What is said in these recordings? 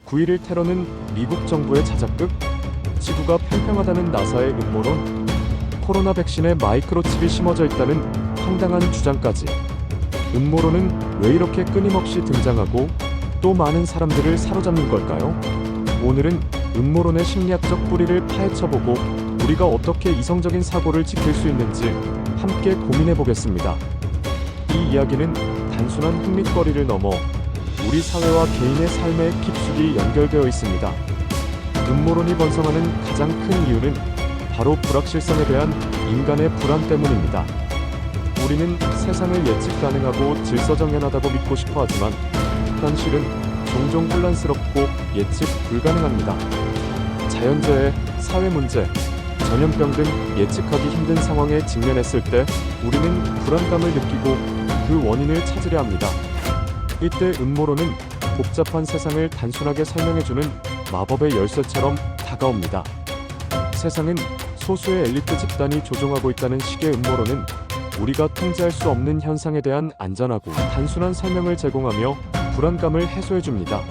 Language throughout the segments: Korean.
9.11 테러는 미국 정부의 자작극? 지구가 평평하다는 나사의 음모론? 코로나 백신에 마이크로칩이 심어져 있다는 황당한 주장까지. 음모론은 왜 이렇게 끊임없이 등장하고 또 많은 사람들을 사로잡는 걸까요? 오늘은 음모론의 심리학적 뿌리를 파헤쳐보고 우리가 어떻게 이성적인 사고를 지킬 수 있는지 함께 고민해보겠습니다. 이 이야기는 단순한 흥미거리를 넘어 우리 사회와 개인의 삶에 깊숙이 연결되어 있습니다. 음모론이 번성하는 가장 큰 이유는 바로 불확실성에 대한 인간의 불안 때문입니다. 우리는 세상을 예측 가능하고 질서정연하다고 믿고 싶어 하지만 현실은 종종 혼란스럽고 예측 불가능합니다. 자연재해, 사회 문제, 전염병 등 예측하기 힘든 상황에 직면했을 때 우리는 불안감을 느끼고 그 원인을 찾으려 합니다. 이때 음모론은 복잡한 세상을 단순하게 설명해주는 마법의 열쇠처럼 다가옵니다. 세상은 소수의 엘리트 집단이 조종하고 있다는 식의 음모론은 우리가 통제할 수 없는 현상에 대한 안전하고 단순한 설명을 제공하며 불안감을 해소해줍니다.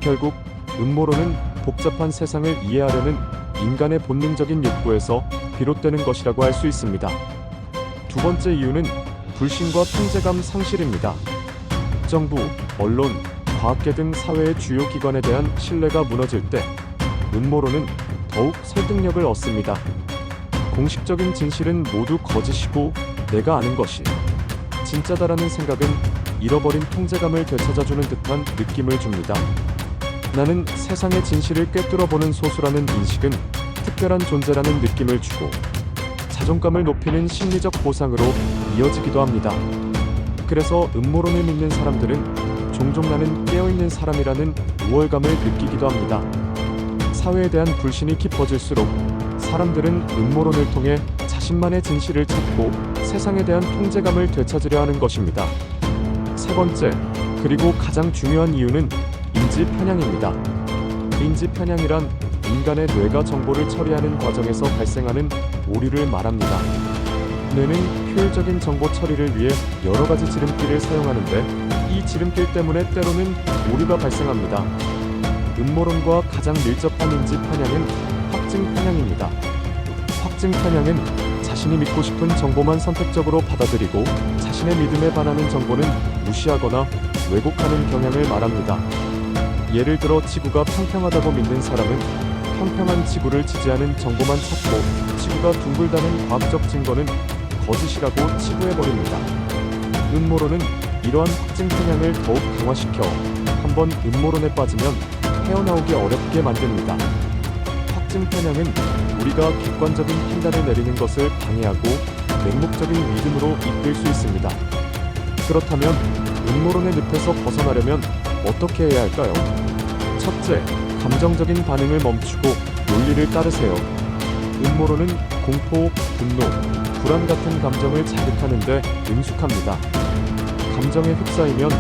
결국 음모론은 복잡한 세상을 이해하려는 인간의 본능적인 욕구에서 비롯되는 것이라고 할 수 있습니다. 두 번째 이유는 불신과 통제감 상실입니다. 정부, 언론, 과학계 등 사회의 주요 기관에 대한 신뢰가 무너질 때 음모론은 더욱 설득력을 얻습니다. 공식적인 진실은 모두 거짓이고 내가 아는 것이 진짜다라는 생각은 잃어버린 통제감을 되찾아주는 듯한 느낌을 줍니다. 나는 세상의 진실을 꿰뚫어보는 소수라는 인식은 특별한 존재라는 느낌을 주고 자존감을 높이는 심리적 보상으로 이어지기도 합니다. 그래서 음모론을 믿는 사람들은 종종 나는 깨어있는 사람이라는 우월감을 느끼기도 합니다. 사회에 대한 불신이 깊어질수록 사람들은 음모론을 통해 자신만의 진실을 찾고 세상에 대한 통제감을 되찾으려 하는 것입니다. 세 번째, 그리고 가장 중요한 이유는 인지 편향입니다. 인지 편향이란 인간의 뇌가 정보를 처리하는 과정에서 발생하는 오류를 말합니다. 뇌는 효율적인 정보 처리를 위해 여러 가지 지름길을 사용하는데 이 지름길 때문에 때로는 오류가 발생합니다. 음모론과 가장 밀접한 인지 편향은 확증 편향입니다. 확증 편향은 자신이 믿고 싶은 정보만 선택적으로 받아들이고 자신의 믿음에 반하는 정보는 무시하거나 왜곡하는 경향을 말합니다. 예를 들어 지구가 평평하다고 믿는 사람은 평평한 지구를 지지하는 정보만 찾고 지구가 둥글다는 과학적 증거는 거짓이라고 치부해버립니다. 음모론은 이러한 확증 편향을 더욱 강화시켜 한번 음모론에 빠지면 헤어나오기 어렵게 만듭니다. 확증 편향은 우리가 객관적인 판단을 내리는 것을 방해하고 맹목적인 믿음으로 이끌 수 있습니다. 그렇다면 음모론의 늪에서 벗어나려면 어떻게 해야 할까요? 첫째, 감정적인 반응을 멈추고 논리를 따르세요. 음모론은 공포, 분노, 불안 같은 감정을 자극하는데 능숙합니다. 감정에 휩싸이면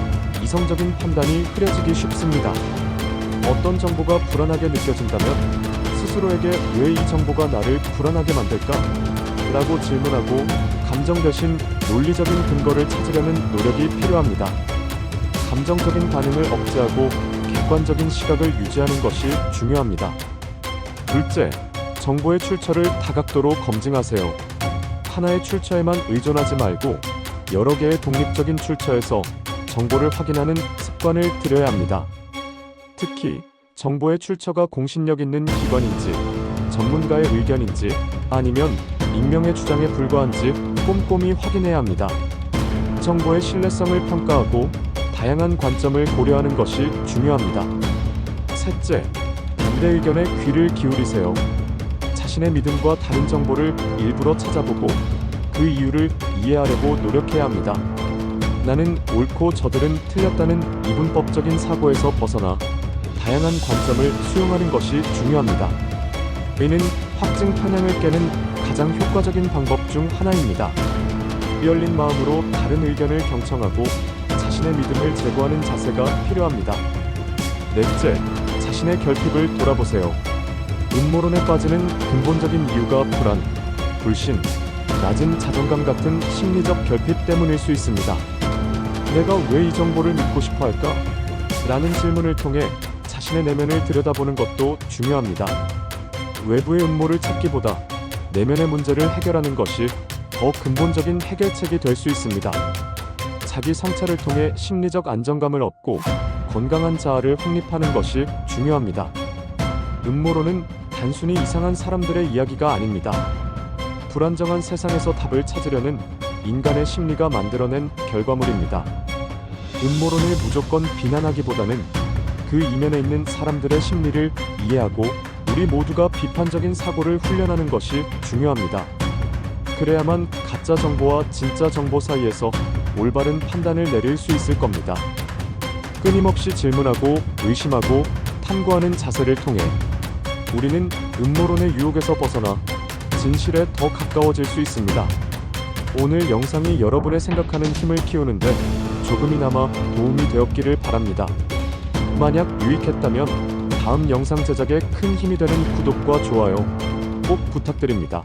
이성적인 판단이 흐려지기 쉽습니다. 어떤 정보가 불안하게 느껴진다면 스스로에게 왜 이 정보가 나를 불안하게 만들까? 라고 질문하고 감정 대신 논리적인 근거를 찾으려는 노력이 필요합니다. 감정적인 반응을 억제하고 객관적인 시각을 유지하는 것이 중요합니다. 둘째, 정보의 출처를 다각도로 검증하세요. 하나의 출처에만 의존하지 말고 여러 개의 독립적인 출처에서 정보를 확인하는 습관을 들여야 합니다. 특히 정보의 출처가 공신력 있는 기관인지, 전문가의 의견인지, 아니면 익명의 주장에 불과한지 꼼꼼히 확인해야 합니다. 정보의 신뢰성을 평가하고 다양한 관점을 고려하는 것이 중요합니다. 셋째, 반대 의견에 귀를 기울이세요. 자신의 믿음과 다른 정보를 일부러 찾아보고 그 이유를 이해하려고 노력해야 합니다. 나는 옳고 저들은 틀렸다는 이분법적인 사고에서 벗어나 다양한 관점을 수용하는 것이 중요합니다. 이는 확증 편향을 깨는 가장 효과적인 방법 중 하나입니다. 열린 마음으로 다른 의견을 경청하고 자신의 믿음을 제고하는 자세가 필요합니다. 넷째, 자신의 결핍을 돌아보세요. 음모론에 빠지는 근본적인 이유가 불안, 불신, 낮은 자존감 같은 심리적 결핍 때문일 수 있습니다. 내가 왜 이 정보를 믿고 싶어 할까? 라는 질문을 통해 자신의 내면을 들여다보는 것도 중요합니다. 외부의 음모를 찾기보다 내면의 문제를 해결하는 것이 더 근본적인 해결책이 될 수 있습니다. 자기 성찰을 통해 심리적 안정감을 얻고 건강한 자아를 확립하는 것이 중요합니다. 음모론은 단순히 이상한 사람들의 이야기가 아닙니다. 불안정한 세상에서 답을 찾으려는 인간의 심리가 만들어낸 결과물입니다. 음모론을 무조건 비난하기보다는 그 이면에 있는 사람들의 심리를 이해하고 우리 모두가 비판적인 사고를 훈련하는 것이 중요합니다. 그래야만 가짜 정보와 진짜 정보 사이에서 올바른 판단을 내릴 수 있을 겁니다. 끊임없이 질문하고 의심하고 탐구하는 자세를 통해 우리는 음모론의 유혹에서 벗어나 진실에 더 가까워질 수 있습니다. 오늘 영상이 여러분의 생각하는 힘을 키우는데 조금이나마 도움이 되었기를 바랍니다. 만약 유익했다면 다음 영상 제작에 큰 힘이 되는 구독과 좋아요 꼭 부탁드립니다.